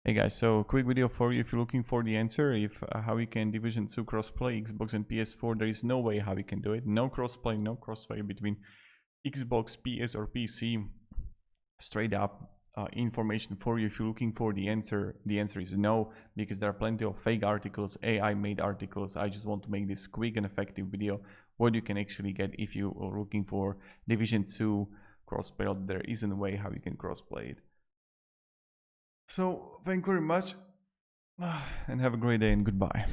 Hey guys, so quick video for you if you're looking for the answer if how you can Division 2 crossplay Xbox and PS4. There is no way how you can do it. No crossplay, no crossplay between Xbox, PS or PC. Straight up information for you if you're looking for the answer. The answer is no, because there are plenty of fake articles, AI made articles. I just want to make this quick and effective video what you can actually get if you are looking for Division 2 crossplay. There isn't a way how you can crossplay it. So thank you very much and have a great day and goodbye.